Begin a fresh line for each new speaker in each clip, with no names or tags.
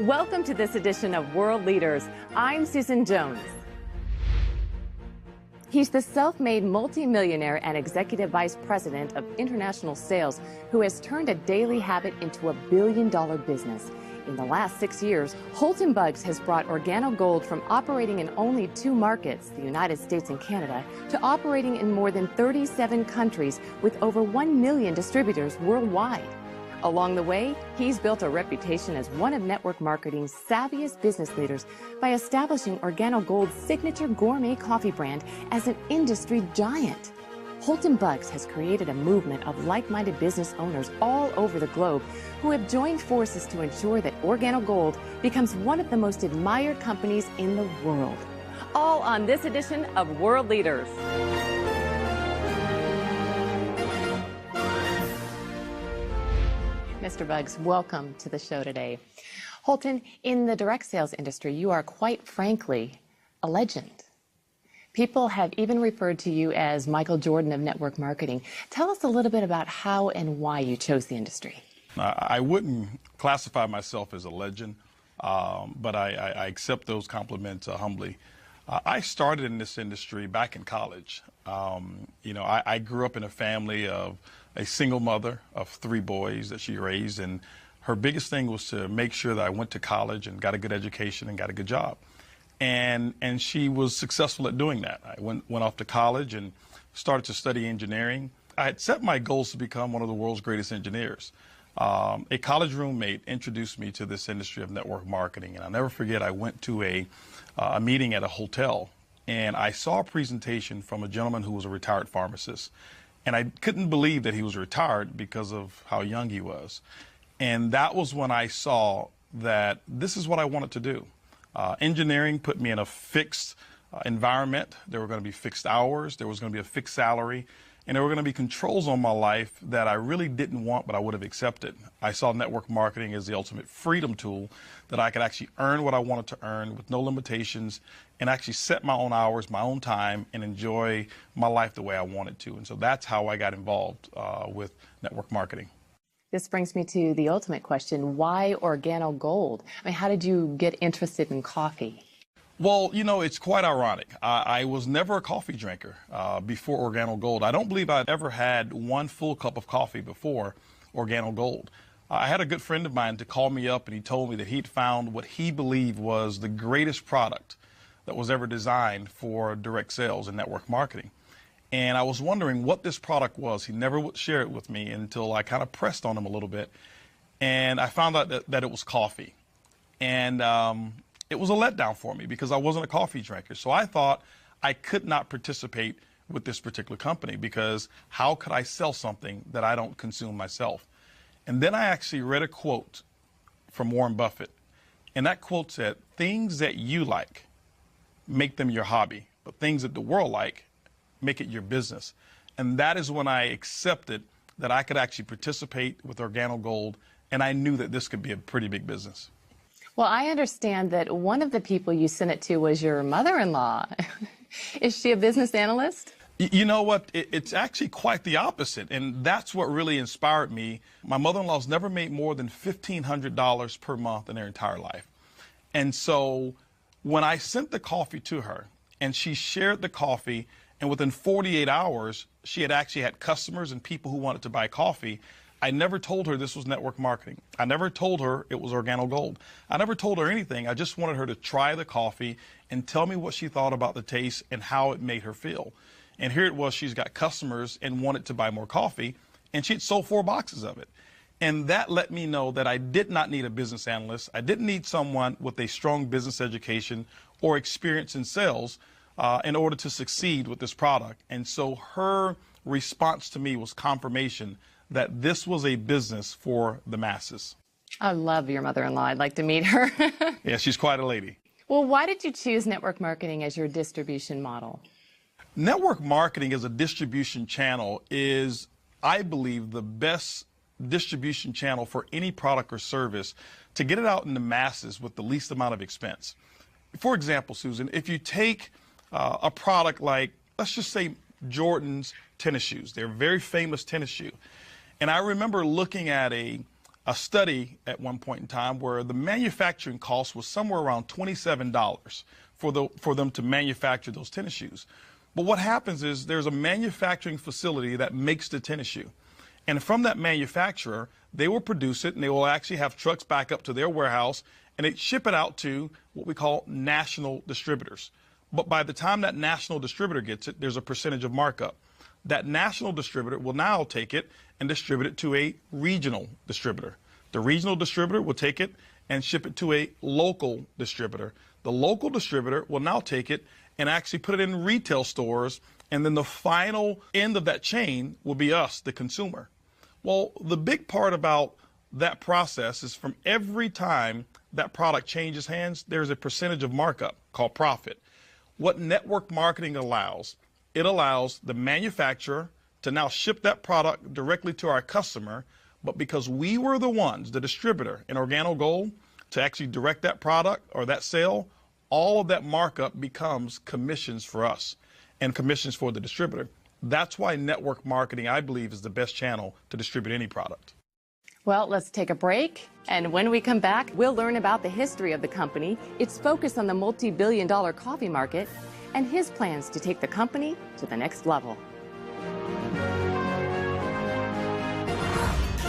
Welcome to this edition of World Leaders. I'm Susan Jones. He's the self-made multimillionaire and executive vice president of international sales who has turned a daily habit into a billion-dollar business. In the last 6 years, Holton Bugs has brought OrganoGold from operating in only 2 markets, the United States and Canada, to operating in more than 37 countries with over 1 million distributors worldwide. Along the way, he's built a reputation as one of network marketing's savviest business leaders by establishing OrganoGold's signature gourmet coffee brand as an industry giant. Holton Bugs has created a movement of like-minded business owners all over the globe who have joined forces to ensure that OrganoGold becomes one of the most admired companies in the world. All on this edition of World Leaders. Mr. Bugs, welcome to the show today. Holton, in the direct sales industry, you are quite frankly a legend. People have even referred to you as Michael Jordan of network marketing. Tell us a little bit about how and why you chose the industry.
I wouldn't classify myself as a legend, but I accept those compliments humbly. I started in this industry back in college. I grew up in a family of a single mother of 3 boys that she raised, and her biggest thing was to make sure that I went to college and got a good education and got a good job. And she was successful at doing that. I went off to college and started to study engineering. I had set my goals to become one of the world's greatest engineers. A college roommate introduced me to this industry of network marketing, and I'll never forget, I went to a meeting at a hotel, and I saw a presentation from a gentleman who was a retired pharmacist. And I couldn't believe that he was retired because of how young he was. And that was when I saw that this is what I wanted to do. Engineering put me in a fixed environment. There were going to be fixed hours. There was going to be a fixed salary. And there were going to be controls on my life that I really didn't want, but I would have accepted. I saw network marketing as the ultimate freedom tool that I could actually earn what I wanted to earn with no limitations and actually set my own hours, my own time, and enjoy my life the way I wanted to. And so that's how I got involved with network marketing.
This brings me to the ultimate question. Why OrganoGold? I mean, how did you get interested in coffee?
Well, it's quite ironic. I was never a coffee drinker before OrganoGold. I don't believe I'd ever had one full cup of coffee before OrganoGold. I had a good friend of mine to call me up, and he told me that he'd found what he believed was the greatest product that was ever designed for direct sales and network marketing. And I was wondering what this product was. He never would share it with me until I kind of pressed on him a little bit. And I found out that it was coffee. And it was a letdown for me because I wasn't a coffee drinker. So I thought I could not participate with this particular company because how could I sell something that I don't consume myself? And then I actually read a quote from Warren Buffett. And that quote said, "Things that you like, make them your hobby, but things that the world like, make it your business." And that is when I accepted that I could actually participate with OrganoGold, and I knew that this could be a pretty big business.
Well, I understand that one of the people you sent it to was your mother-in-law. Is she a business analyst?
You know what? It's actually quite the opposite, and that's what really inspired me. My mother-in-law's never made more than $1,500 per month in her entire life. And so when I sent the coffee to her, and she shared the coffee, and within 48 hours, she had actually had customers and people who wanted to buy coffee. I never told her this was network marketing. I never told her it was OrganoGold. I never told her anything. I just wanted her to try the coffee and tell me what she thought about the taste and how it made her feel. And here it was, she's got customers and wanted to buy more coffee, and she'd sold 4 boxes of it. And that let me know that I did not need a business analyst. I didn't need someone with a strong business education or experience in sales in order to succeed with this product. And so her response to me was confirmation that this was a business for the masses.
I love your mother-in-law. I'd like to meet her.
Yeah, she's quite a lady.
Well, why did you choose network marketing as your distribution model?
Network marketing as a distribution channel is, I believe, the best distribution channel for any product or service to get it out in the masses with the least amount of expense. For example, Susan, if you take a product like, let's just say Jordan's tennis shoes. They're a very famous tennis shoe. And I remember looking at a a study at one point in time where the manufacturing cost was somewhere around $27 for them to manufacture those tennis shoes. But what happens is there's a manufacturing facility that makes the tennis shoe. And from that manufacturer, they will produce it, and they will actually have trucks back up to their warehouse, and they ship it out to what we call national distributors. But by the time that national distributor gets it, there's a percentage of markup. That national distributor will now take it and distribute it to a regional distributor. The regional distributor will take it and ship it to a local distributor. The local distributor will now take it and actually put it in retail stores, and then the final end of that chain will be us, the consumer. Well, the big part about that process is from every time that product changes hands, there's a percentage of markup called profit. What network marketing allows, it allows the manufacturer to now ship that product directly to our customer, but because we were the ones, the distributor in Organo Gold, to actually direct that product or that sale, all of that markup becomes commissions for us and commissions for the distributor. That's why network marketing, I believe, is the best channel to distribute any product.
Well, let's take a break. And when we come back, we'll learn about the history of the company, its focus on the multi-billion-dollar coffee market, and his plans to take the company to the next level.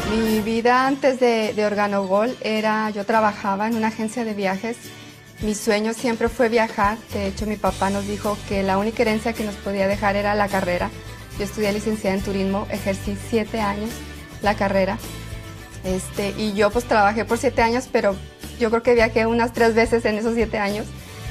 Mi vida antes de Organo Gold era, yo trabajaba en una agencia de viajes. Mi sueño siempre fue viajar. De hecho, mi papá nos dijo que la única herencia que nos podía dejar era la carrera. Yo estudié licenciada en turismo, ejercí 7 años la carrera. Y yo pues trabajé por 7 años, pero yo creo que viajé unas 3 veces en esos 7 años.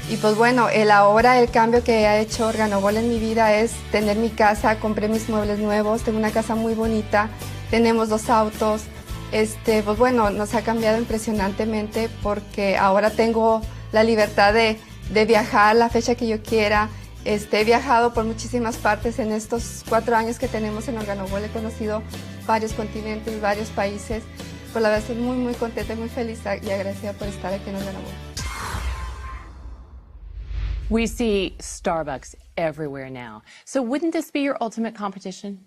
Y pues bueno, ahora el cambio que ha hecho Organo Gold en mi vida es tener mi casa, compré mis muebles nuevos, tengo una casa muy bonita, tenemos 2 autos. Pues bueno, nos ha cambiado impresionantemente porque ahora tengo la libertad de viajar la fecha que yo quiera. He viajado por muchísimas partes en estos 4 años que tenemos en Organo Gold. He conocido varios continentes, varios países. Pues la verdad estoy muy, muy contenta y muy feliz y agradecida por estar aquí en Organo Gold.
We see Starbucks everywhere now. So wouldn't this be your ultimate competition?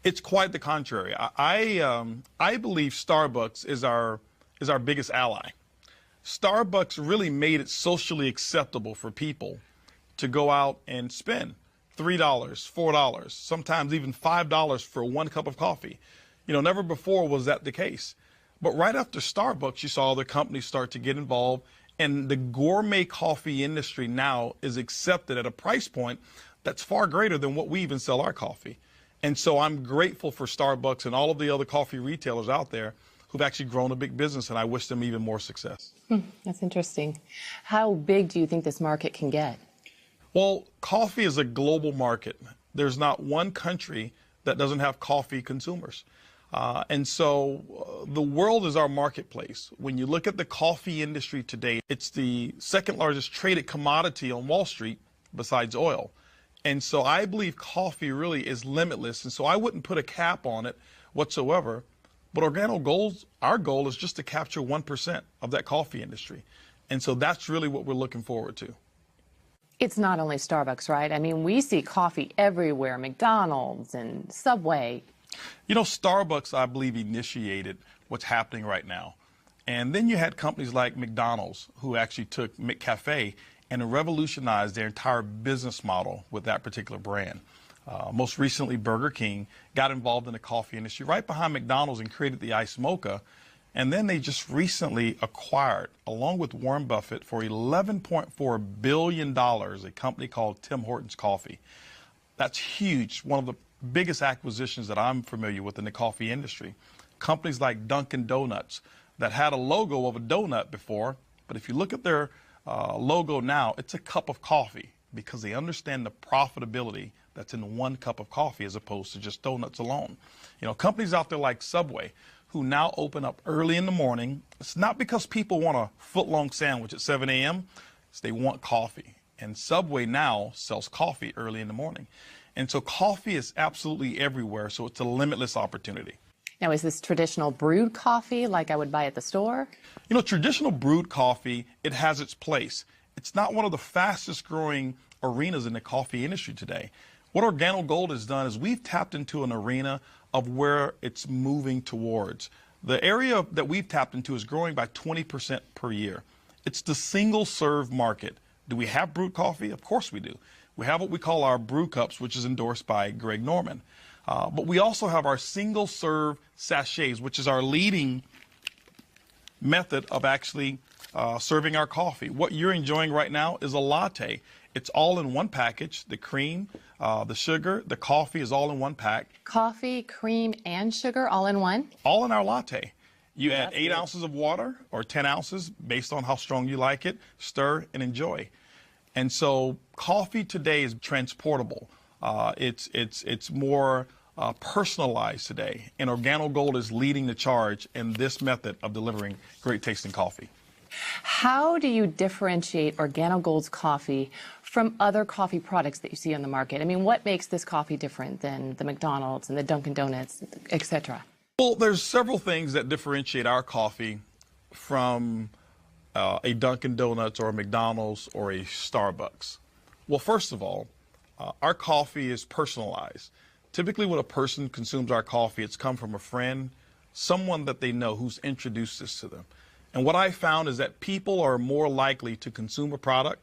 It's quite the contrary. I believe Starbucks is our biggest ally. Starbucks really made it socially acceptable for people to go out and spend $3, $4, sometimes even $5 for 1 cup of coffee. You know, never before was that the case. But right after Starbucks, you saw other companies start to get involved, and the gourmet coffee industry now is accepted at a price point that's far greater than what we even sell our coffee. And so I'm grateful for Starbucks and all of the other coffee retailers out there who've actually grown a big business, and I wish them even more success.
That's interesting. How big do you think this market can get?
Well, coffee is a global market. There's not one country that doesn't have coffee consumers. And so the world is our marketplace. When you look at the coffee industry today, it's the 2nd largest traded commodity on Wall Street besides oil. And so I believe coffee really is limitless. And so I wouldn't put a cap on it whatsoever. But Organo Gold's, our goal is just to capture 1% of that coffee industry. And so that's really what we're looking forward to.
It's not only Starbucks, right? I mean, we see coffee everywhere, McDonald's and Subway.
You know, Starbucks, I believe, initiated what's happening right now. And then you had companies like McDonald's who actually took McCafe and revolutionized their entire business model with that particular brand. Most recently, Burger King got involved in the coffee industry right behind McDonald's and created the Iced Mocha. And then they just recently acquired, along with Warren Buffett, for $11.4 billion, a company called Tim Hortons Coffee. That's huge, one of the biggest acquisitions that I'm familiar with in the coffee industry. Companies like Dunkin' Donuts that had a logo of a donut before, but if you look at their logo now, it's a cup of coffee because they understand the profitability that's in 1 cup of coffee as opposed to just donuts alone. You know, companies out there like Subway who now open up early in the morning. It's not because people want a foot-long sandwich at 7 a.m. It's they want coffee. And Subway now sells coffee early in the morning. And so coffee is absolutely everywhere, so it's a limitless opportunity.
Now, is this traditional brewed coffee like I would buy at the store?
You know, traditional brewed coffee, it has its place. It's not one of the fastest growing arenas in the coffee industry today. What Organo Gold has done is we've tapped into an arena of where it's moving towards. The area that we've tapped into is growing by 20% per year. It's the single-serve market. Do we have brewed coffee? Of course we do. We have what we call our brew cups, which is endorsed by Greg Norman. But we also have our single-serve sachets, which is our leading method of actually serving our coffee. What you're enjoying right now is a latte. It's all in one package. The cream, the sugar, the coffee is all in one pack.
Coffee, cream, and sugar all in one?
All in our latte. You add
That's
8
good.
ounces of water or 10 ounces based on how strong you like it. Stir and enjoy. And so coffee today is transportable. It's more personalized today. And Organo Gold is leading the charge in this method of delivering great tasting coffee.
How do you differentiate Organo Gold's coffee from other coffee products that you see on the market? I mean, what makes this coffee different than the McDonald's and the Dunkin' Donuts, etc.?
Well, there's several things that differentiate our coffee from a Dunkin' Donuts or a McDonald's or a Starbucks. Well, first of all, our coffee is personalized. Typically when a person consumes our coffee, it's come from a friend, someone that they know who's introduced this to them. And what I found is that people are more likely to consume a product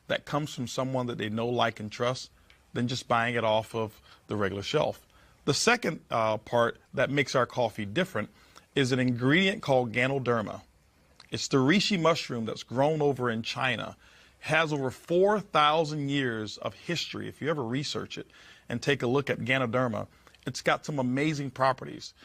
that comes from someone that they know, like, and trust than just buying it off of the regular shelf. The second part that makes our coffee different is an ingredient called Ganoderma. It's the reishi mushroom that's grown over in China. It has over 4,000 years of history. If you ever research it and take a look at Ganoderma, it's got some amazing properties.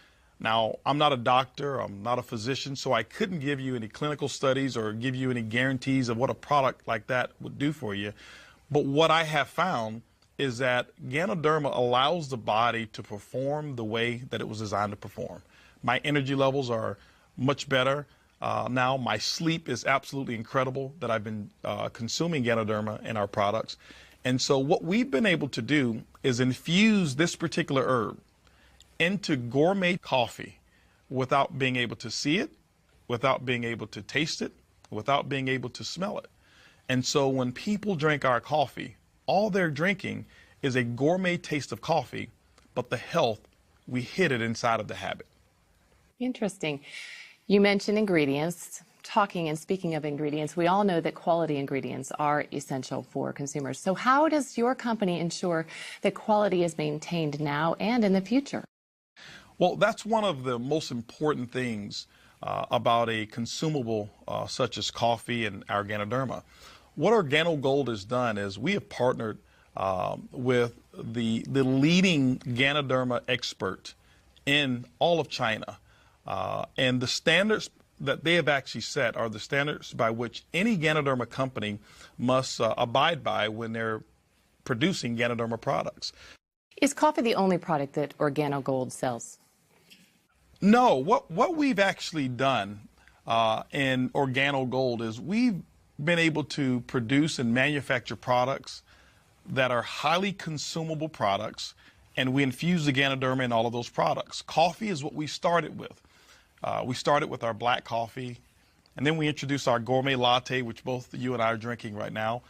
Now, I'm not a doctor, I'm not a physician, so I couldn't give you any clinical studies or give you any guarantees of what a product like that would do for you. But what I have found is that Ganoderma allows the body to perform the way that it was designed to perform. My energy levels are much better. Now my sleep is absolutely incredible that I've been consuming Ganoderma in our products. And so what we've been able to do is infuse this particular herb into gourmet coffee without being able to see it, without being able to taste it, without being able to smell it. And so when people drink our coffee, all they're drinking is a gourmet taste of coffee, but the health, we hid it inside of the habit.
Interesting. You mentioned ingredients. Talking and speaking of ingredients, we all know that quality ingredients are essential for consumers. So how does your company ensure that quality is maintained now and in the future?
Well, that's one of the most important things about a consumable such as coffee and our Ganoderma. What Organo Gold has done is we have partnered with the leading Ganoderma expert in all of China. And the standards that they have actually set are the standards by which any Ganoderma company must abide by when they're producing Ganoderma products.
Is coffee the only product that Organo Gold sells?
No, what we've actually done in Organo Gold is we've been able to produce and manufacture products that are highly consumable products, and we infuse the Ganoderma in all of those products. Coffee is what we started with. We started with our black coffee, and then we introduced our gourmet latte, which both you and I are drinking right now.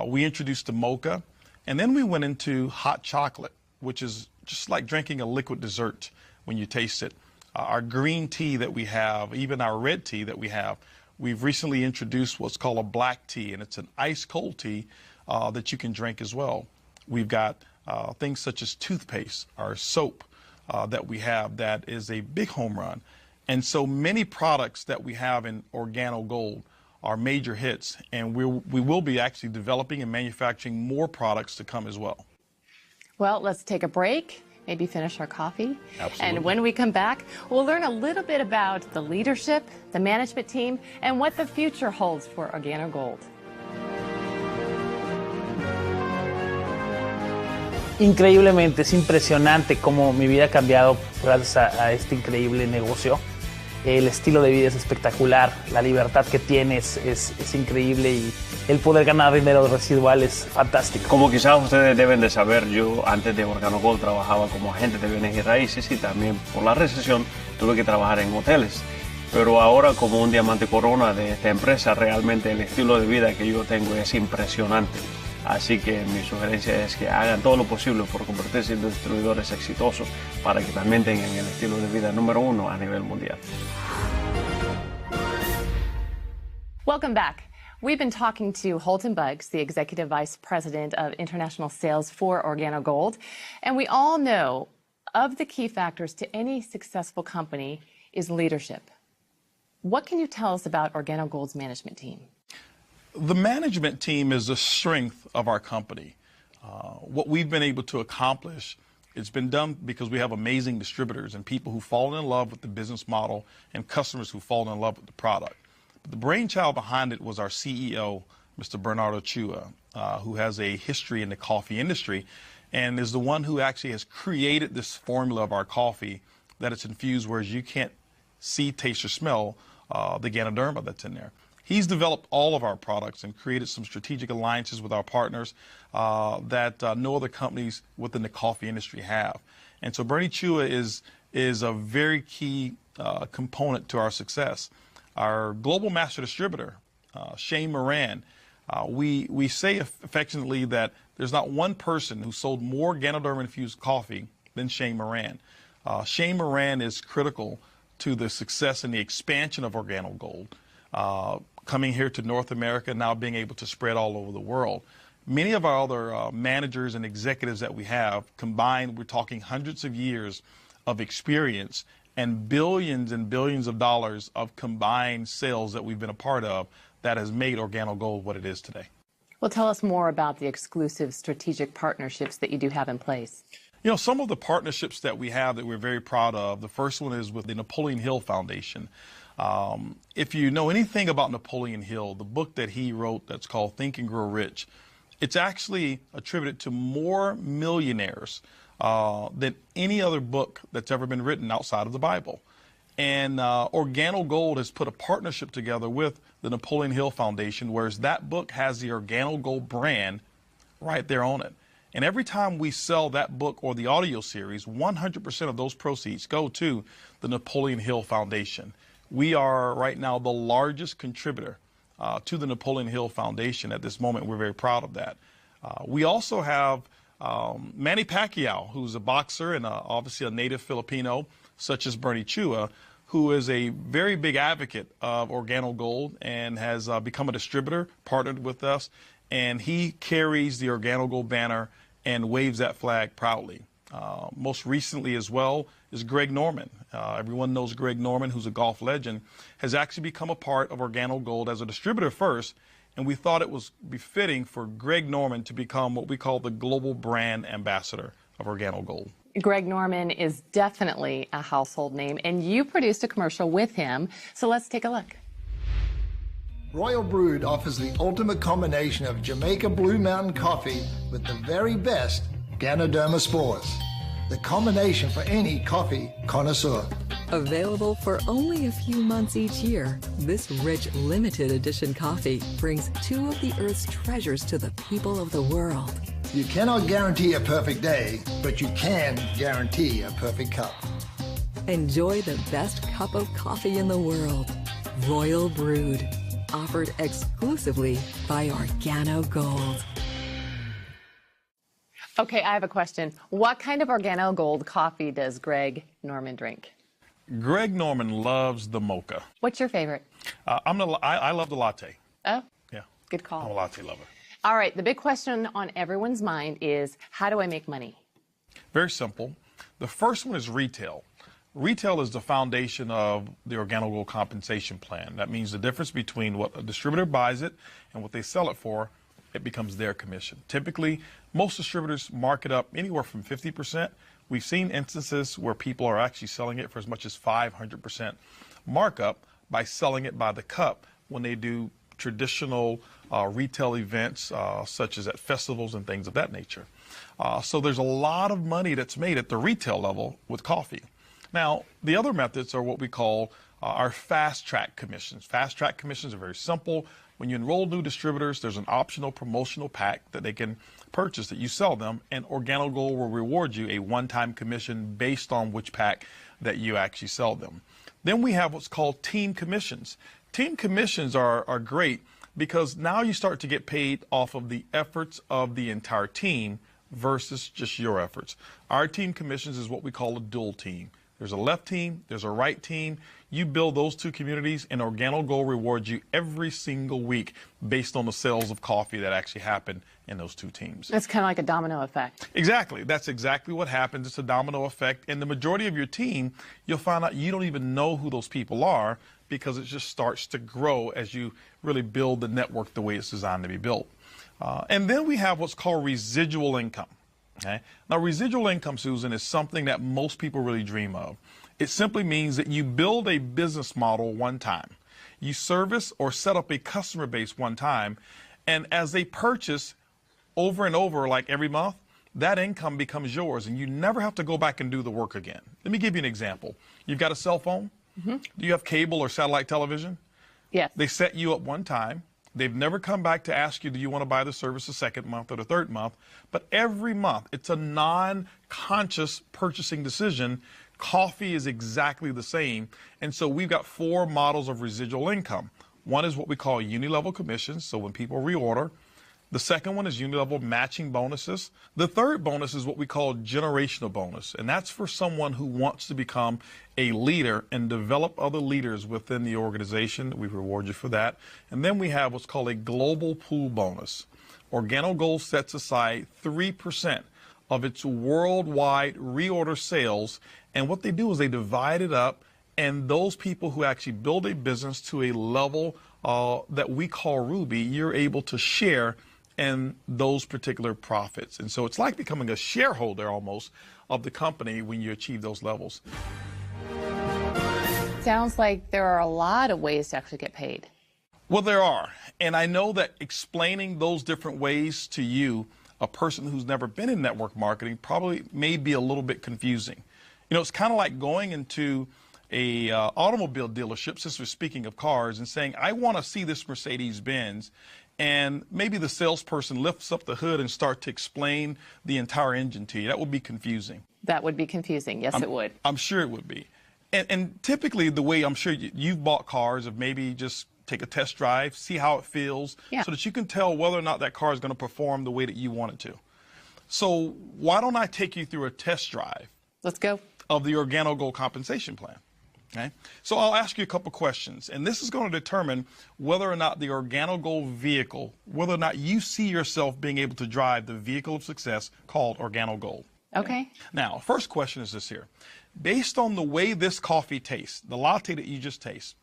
We introduced the mocha, and then we went into hot chocolate, which is just like drinking a liquid dessert when you taste it. Our green tea that we have, even our red tea that we have, we've recently introduced what's called a black tea, and it's an ice cold tea that you can drink as well. We've got things such as toothpaste, our soap that we have that is a big home run. And so many products that we have in Organo Gold are major hits, and we will be actually developing and manufacturing more products to come as well.
Well, let's take a break, maybe finish our coffee.
Absolutely.
And when we come back, we'll learn a little bit about the leadership, the management team, and what the future holds for Organo Gold.
Increíblemente, es impresionante cómo mi vida ha cambiado gracias a este increíble negocio. El estilo de vida es espectacular, la libertad que tienes es increíble y el poder ganar dinero residual es fantástico.
Como quizás ustedes deben de saber, yo antes de Organo Gold trabajaba como agente de bienes y raíces y también por la recesión tuve que trabajar en hoteles. Pero ahora como un diamante corona de esta empresa, realmente el estilo de vida que yo tengo es impresionante. Así que mi sugerencia es que hagan todo lo posible por convertirse en distribuidores exitosos para que también tengan el estilo de vida número 1 a nivel mundial.
Welcome back. We've been talking to Holton Buggs, the Executive Vice President of International Sales for OrganoGold. And we all know of the key factors to any successful company is leadership. What can you tell us about OrganoGold's management team?
The management team is the strength of our company. What we've been able to accomplish, it's been done because we have amazing distributors and people who fall in love with the business model and customers who fall in love with the product. But the brainchild behind it was our CEO, Mr. Bernardo Chua, who has a history in the coffee industry and is the one who actually has created this formula of our coffee that it's infused, whereas you can't see, taste, or smell the Ganoderma that's in there. He's developed all of our products and created some strategic alliances with our partners that no other companies within the coffee industry have. And so Bernie Chua is a very key component to our success. Our global master distributor, Shane Moran, we say affectionately that there's not one person who sold more Ganoderma-infused coffee than Shane Moran. Shane Moran is critical to the success and the expansion of OrganoGold, coming here to North America, now being able to spread all over the world. Many of our other managers and executives that we have combined, we're talking hundreds of years of experience and billions of dollars of combined sales that we've been a part of that has made OrganoGold what it is today.
Well, tell us more about the exclusive strategic partnerships that you do have in place.
You know, some of the partnerships that we have that we're very proud of, the first one is with the Napoleon Hill Foundation. If you know anything about Napoleon Hill, the book that he wrote that's called Think and Grow Rich, it's actually attributed to more millionaires than any other book that's ever been written outside of the Bible. And OrganoGold has put a partnership together with the Napoleon Hill Foundation, whereas that book has the OrganoGold brand right there on it. And every time we sell that book or the audio series, 100% of those proceeds go to the Napoleon Hill Foundation. We are right now the largest contributor to the Napoleon Hill Foundation at this moment. We're very proud of that. We also have Manny Pacquiao, who's a boxer and obviously a native Filipino, such as Bernie Chua, who is a very big advocate of OrganoGold and has become a distributor, partnered with us, and he carries the OrganoGold banner and waves that flag proudly. Most recently as well is Greg Norman. Everyone knows Greg Norman, who's a golf legend, has actually become a part of OrganoGold as a distributor first, and we thought it was befitting for Greg Norman to become what we call the global brand ambassador of OrganoGold.
Greg Norman is definitely a household name, and you produced a commercial with him, so let's take a look.
Royal Brewed offers the ultimate combination of Jamaica Blue Mountain coffee with the very best Ganoderma spores. The combination for any coffee connoisseur.
Available for only a few months each year, this rich limited edition coffee brings two of the Earth's treasures to the people of the world.
You cannot guarantee a perfect day, but you can guarantee a perfect cup.
Enjoy the best cup of coffee in the world. Royal Brewed. Offered exclusively by OrganoGold.
Okay, I have a question. What kind of OrganoGold coffee does Greg Norman drink?
Greg Norman loves the mocha.
What's your favorite?
I love the latte.
Oh,
Yeah,
good call.
I'm a latte lover.
All right, the big question on everyone's mind is, how do I make money?
Very simple. The first one is retail. Retail is the foundation of the OrganoGold compensation plan. That means the difference between what a distributor buys it and what they sell it for, it becomes their commission. Typically, most distributors mark it up anywhere from 50%. We've seen instances where people are actually selling it for as much as 500% markup by selling it by the cup when they do traditional retail events, such as at festivals and things of that nature. So there's a lot of money that's made at the retail level with coffee. Now, the other methods are what we call our fast-track commissions. Fast-track commissions are very simple. When you enroll new distributors, there's an optional promotional pack that they can purchase that you sell them, and OrganoGold will reward you a one-time commission based on which pack that you actually sell them. Then we have what's called team commissions. Team commissions are great because now you start to get paid off of the efforts of the entire team versus just your efforts. Our team commissions is what we call a dual team. There's a left team, there's a right team. You build those two communities, and OrganoGold rewards you every single week based on the sales of coffee that actually happen in those two teams.
It's kind of like a domino effect.
Exactly. That's exactly what happens. It's a domino effect. And the majority of your team, you'll find out you don't even know who those people are, because it just starts to grow as you really build the network the way it's designed to be built. And then we have what's called residual income. Okay? Now, residual income, Susan, is something that most people really dream of. It simply means that you build a business model one time. You service or set up a customer base one time, and as they purchase over and over, like every month, that income becomes yours, and you never have to go back and do the work again. Let me give you an example. You've got a cell phone. Do you have cable or satellite television?
Yes.
They set you up one time. They've never come back to ask you, do you want to buy the service the second month or the third month? But every month, it's a non-conscious purchasing decision. Coffee is exactly the same. And so we've got 4 models of residual income. One is what we call uni-level commissions, so when people reorder. The second one is uni-level matching bonuses. The third bonus is what we call generational bonus, and that's for someone who wants to become a leader and develop other leaders within the organization. We reward you for that. And then we have what's called a global pool bonus. OrganoGold sets aside 3% of its worldwide reorder sales, and what they do is they divide it up, and those people who actually build a business to a level that we call Ruby, you're able to share in those particular profits. And so it's like becoming a shareholder almost of the company when you achieve those levels.
Sounds like there are a lot of ways to actually get paid.
Well, there are. And I know that explaining those different ways to you, a person who's never been in network marketing, probably may be a little bit confusing. You know, it's kind of like going into a automobile dealership, since we're speaking of cars, and saying, I want to see this Mercedes-Benz. And maybe the salesperson lifts up the hood and starts to explain the entire engine to you. That would be confusing.
That would be confusing. Yes, it would.
I'm sure it would be. And typically the way I'm sure you've bought cars, of maybe just take a test drive, see how it feels, so that you can tell whether or not that car is going to perform the way that you want it to. So why don't I take you through a test drive?
Let's go.
Of the OrganoGold compensation plan. Okay. So I'll ask you a couple questions, and this is going to determine whether or not the OrganoGold vehicle, whether or not you see yourself being able to drive the vehicle of success called OrganoGold.
Okay.
Now, first question is this here. Based on the way this coffee tastes, the latte that you just taste,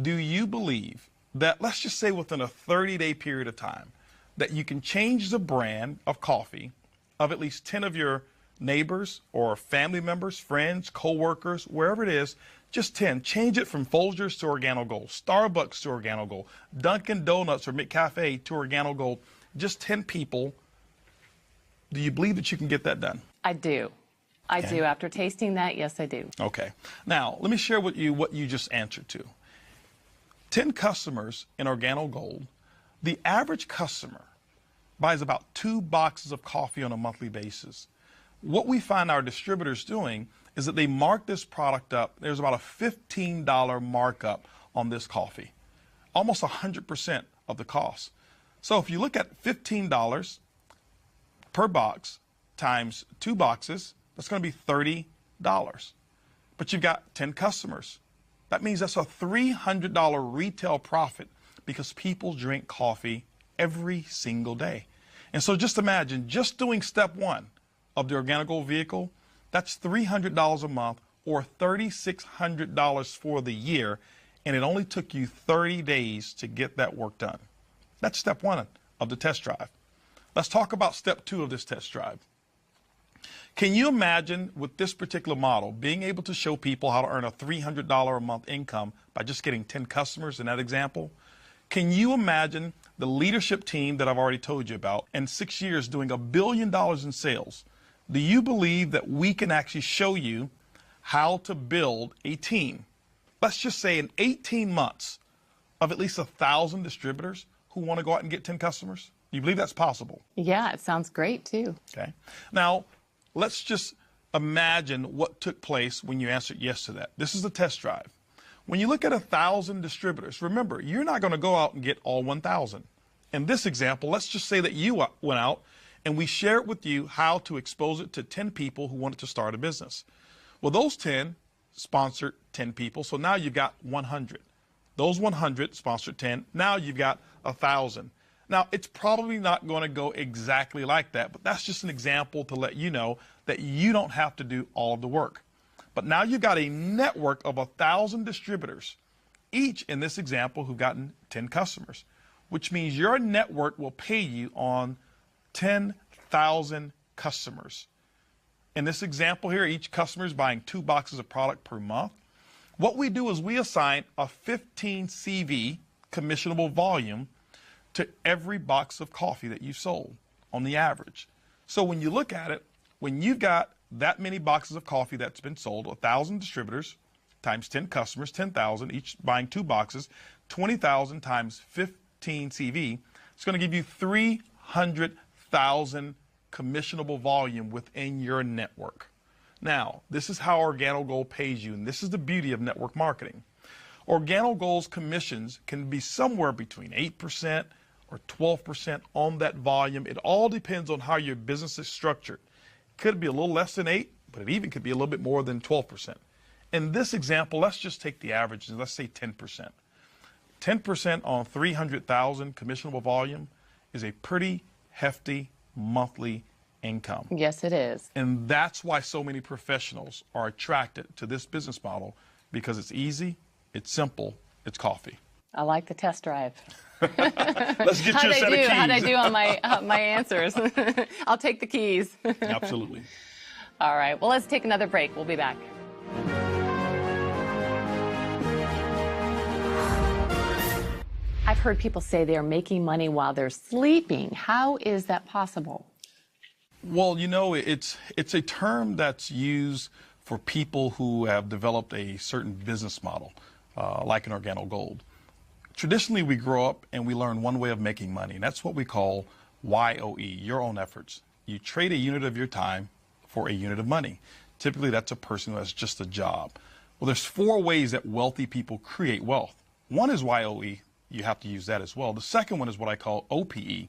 do you believe that, let's just say within a 30-day period of time, that you can change the brand of coffee of at least 10 of your neighbors or family members, friends, co-workers, wherever it is, just 10. Change it from Folgers to OrganoGold, Starbucks to OrganoGold, Dunkin' Donuts or McCafe to OrganoGold. Just 10 people. Do you believe that you can get that done?
I do. I do. After tasting that, yes, I do.
Okay. Now, let me share with you what you just answered to. 10 customers in OrganoGold, the average customer buys about 2 boxes of coffee on a monthly basis. What we find our distributors doing is that they mark this product up. There's about a $15 markup on this coffee, almost 100% of the cost. So if you look at $15 per box times 2 boxes, that's going to be $30. But you've got 10 customers. That means that's a $300 retail profit, because people drink coffee every single day. And so just imagine, just doing step 1 of the OrganoGold vehicle, that's $300 a month, or $3,600 for the year, and it only took you 30 days to get that work done. That's step 1 of the test drive. Let's talk about step 2 of this test drive. Can you imagine, with this particular model, being able to show people how to earn a $300 a month income by just getting 10 customers in that example? Can you imagine the leadership team that I've already told you about, in 6 years doing $1 billion in sales? Do you believe that we can actually show you how to build a team, let's just say in 18 months, of at least 1,000 distributors who want to go out and get 10 customers? Do you believe that's possible?
Yeah, it sounds great too.
Okay. Now, let's just imagine what took place when you answered yes to that. This is the test drive. When you look at 1,000 distributors, remember, you're not going to go out and get all 1,000. In this example, let's just say that you went out and we shared with you how to expose it to 10 people who wanted to start a business. Well, those 10 sponsored 10 people, so now you've got 100. Those 100 sponsored 10, now you've got 1,000. Now, it's probably not going to go exactly like that, but that's just an example to let you know that you don't have to do all of the work. But now you've got a network of 1,000 distributors, each in this example who've gotten 10 customers, which means your network will pay you on 10,000 customers. In this example here, each customer is buying 2 boxes of product per month. What we do is we assign a 15 CV commissionable volume to every box of coffee that you sold on the average. So when you look at it, when you've got that many boxes of coffee that's been sold, 1,000 distributors times 10 customers, 10,000, each buying 2 boxes, 20,000 times 15 CV, it's going to give you 300,000 commissionable volume within your network. Now, this is how OrganoGold pays you, and this is the beauty of network marketing. OrganoGold's commissions can be somewhere between 8% or 12% on that volume. It all depends on how your business is structured. It could be a little less than 8, but it even could be a little bit more than 12%. In this example, let's just take the average and let's say 10%. 10% on 300,000 commissionable volume is a pretty hefty monthly income.
Yes, it is.
And that's why so many professionals are attracted to this business model, because it's easy, it's simple, it's coffee.
I like the test drive.
Let's get you a set of keys.
How'd I do on my answers? I'll take the keys.
Absolutely.
All right, well, let's take another break. We'll be back. I've heard people say they're making money while they're sleeping. How is that possible?
Well, you know, it's a term that's used for people who have developed a certain business model, like an OrganoGold. Traditionally, we grow up and we learn one way of making money, and that's what we call YOE, your own efforts. You trade a unit of your time for a unit of money. Typically, that's a person who has just a job. Well, there's 4 ways that wealthy people create wealth. One is YOE. You have to use that as well. The second one is what I call OPE,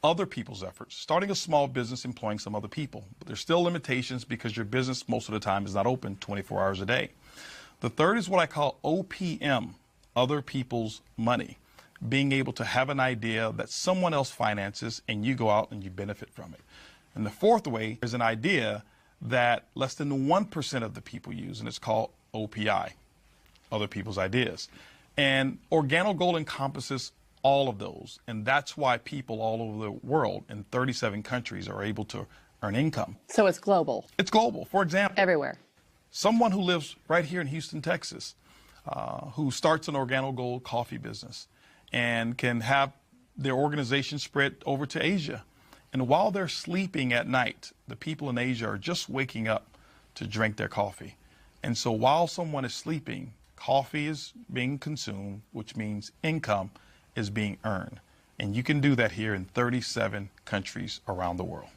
other people's efforts, starting a small business, employing some other people. But there's still limitations because your business most of the time is not open 24 hours a day. The third is what I call OPM, other people's money, being able to have an idea that someone else finances and you go out and you benefit from it. And the fourth way is an idea that less than 1% of the people use, and it's called OPI, other people's ideas. And OrganoGold encompasses all of those, and that's why people all over the world in 37 countries are able to earn income.
So it's global.
It's global. For example,
everywhere.
Someone who lives right here in Houston, Texas, who starts an OrganoGold coffee business and can have their organization spread over to Asia. And while they're sleeping at night, the people in Asia are just waking up to drink their coffee. And so while someone is sleeping, coffee is being consumed, which means income is being earned. And you can do that here in 37 countries around the world.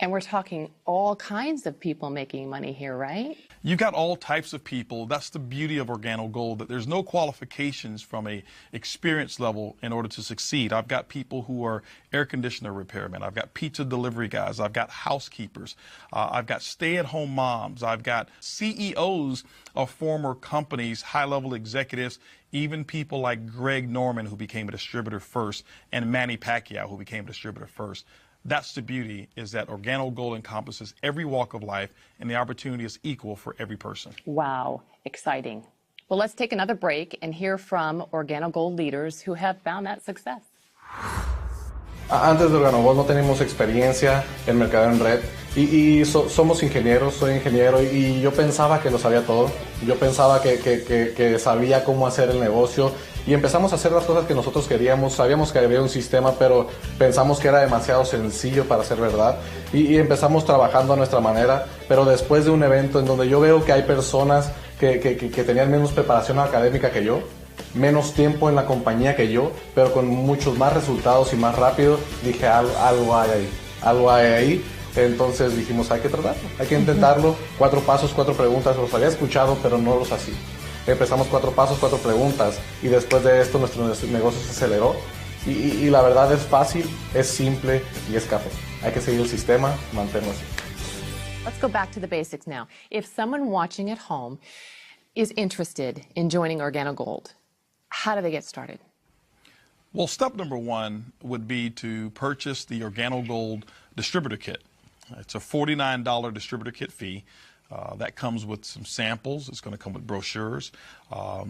And we're talking all kinds of people making money here, right?
You got all types of people. That's the beauty of OrganoGold, that there's no qualifications from a experience level in order to succeed. I've got people who are air conditioner repairmen. I've got pizza delivery guys. I've got housekeepers. I've got stay-at-home moms. I've got CEOs of former companies, high-level executives, even people like Greg Norman, who became a distributor first, and Manny Pacquiao, who became a distributor first. That's the beauty, is that OrganoGold encompasses every walk of life, and the opportunity is equal for every person.
Wow, exciting. Well, let's take another break and hear from OrganoGold leaders who have found that success.
Antes de OrganoGold no teníamos experiencia en mercadeo en red y somos ingenieros, soy ingeniero y yo pensaba que lo sabía todo. Yo pensaba que sabía cómo hacer el negocio y empezamos a hacer las cosas que nosotros queríamos. Sabíamos que había un sistema, pero pensamos que era demasiado sencillo para ser verdad y empezamos trabajando a nuestra manera, pero después de un evento en donde yo veo que hay personas que tenían menos preparación académica que yo, menos tiempo en la compañía que yo, pero con muchos más resultados y más rápido, dije algo hay ahí. Entonces dijimos, hay que tratarlo, hay que intentarlo. 4 pasos, 4 preguntas, los había escuchado, pero no los hacía. empezamos 4 pasos, 4 preguntas, y después de esto nuestro negocio se aceleró. Y la verdad es fácil, es simple y es café. Hay que seguir el sistema, mantenerlo así.
Let's go back to the basics now. If someone watching at home is interested in joining OrganoGold, how do they get started?
Well, step number one would be to purchase the OrganoGold distributor kit. It's a $49 distributor kit fee. That comes with some samples. It's going to come with brochures.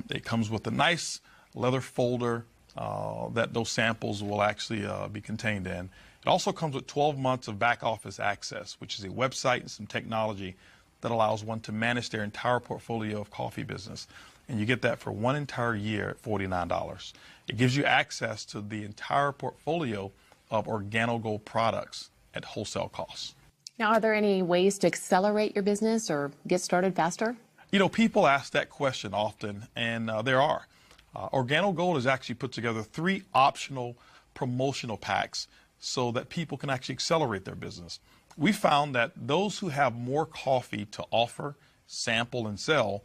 It comes with a nice leather folder that those samples will actually be contained in. It also comes with 12 months of back office access, which is a website and some technology that allows one to manage their entire portfolio of coffee business. And you get that for 1 entire year at $49. It gives you access to the entire portfolio of OrganoGold products at wholesale costs.
Now, are there any ways to accelerate your business or get started faster?
You know, people ask that question often, and there are. OrganoGold has actually put together 3 optional promotional packs so that people can actually accelerate their business. We found that those who have more coffee to offer, sample, and sell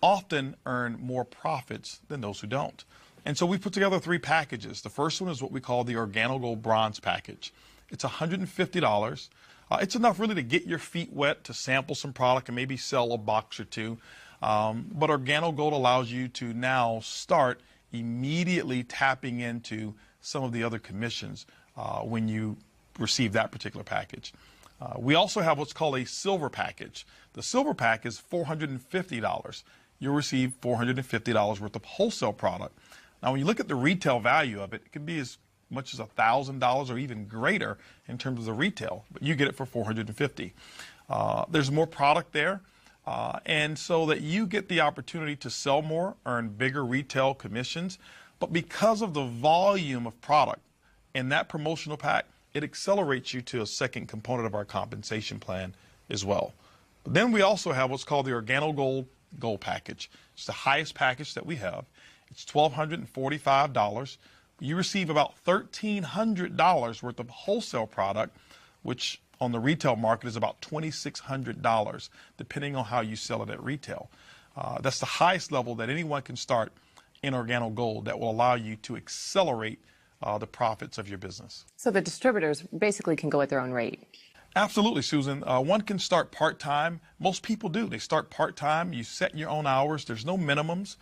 often earn more profits than those who don't. And so we put together 3 packages. The first one is what we call the OrganoGold Bronze Package. It's $150. It's enough really to get your feet wet, to sample some product and maybe sell a box or 2. But OrganoGold allows you to now start immediately tapping into some of the other commissions when you receive that particular package. We also have what's called a silver package. The silver pack is $450. You'll receive $450 worth of wholesale product. Now, when you look at the retail value of it, it can be as much as $1,000 or even greater in terms of the retail, but you get it for $450. There's more product there, and so that you get the opportunity to sell more, earn bigger retail commissions, but because of the volume of product in that promotional pack, it accelerates you to a second component of our compensation plan as well. But then we also have what's called the OrganoGold Gold Package. It's the highest package that we have. It's $1,245. You receive about $1,300 worth of wholesale product, which on the retail market is about $2,600, depending on how you sell it at retail. That's the highest level that anyone can start in OrganoGold that will allow you to accelerate the profits of your business.
So the distributors basically can go at their own rate.
Absolutely, Susan. One can start part-time. Most people do. They start part-time. You set your own hours. There's no minimums.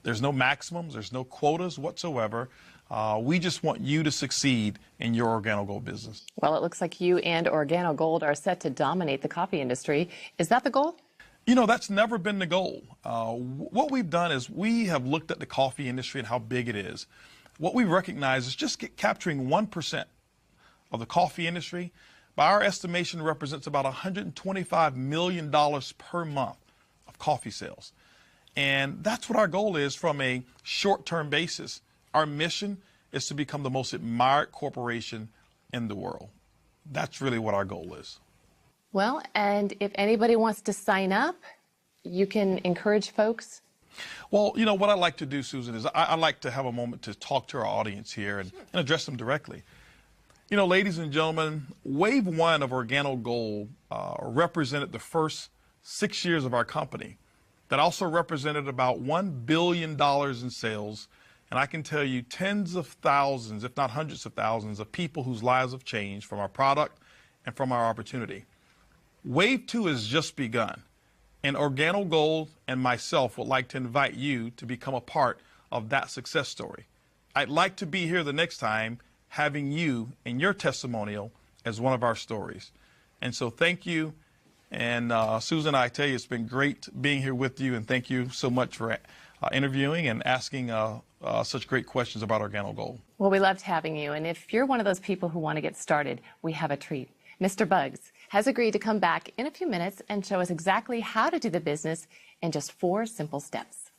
There's no maximums. There's no quotas whatsoever. We just want you to succeed in your OrganoGold business.
Well, it looks like you and OrganoGold are set to dominate the coffee industry. Is that the goal?
You know, that's never been the goal. What we've done is we have looked at the coffee industry and how big it is. What we recognize is just capturing 1% of the coffee industry, by our estimation, represents about $125 million per month of coffee sales. And that's what our goal is from a short-term basis. Our mission is to become the most admired corporation in the world. That's really what our goal is.
Well, and if anybody wants to sign up, you can encourage folks.
Well, you know, what I like to do, Susan, is I like to have a moment to talk to our audience here and address them directly. You know, ladies and gentlemen, Wave 1 of OrganoGold represented the first 6 years of our company. That also represented about $1 billion in sales. And I can tell you tens of thousands, if not hundreds of thousands, of people whose lives have changed from our product and from our opportunity. Wave 2 has just begun. And OrganoGold and myself would like to invite you to become a part of that success story. I'd like to be here the next time having you and your testimonial as one of our stories. And so thank you. And Susan, I tell you, it's been great being here with you. And thank you so much for interviewing and asking such great questions about OrganoGold.
Well, we loved having you. And if you're one of those people who want to get started, we have a treat. Mr. Bugs has agreed to come back in a few minutes and show us exactly how to do the business in just 4 simple steps.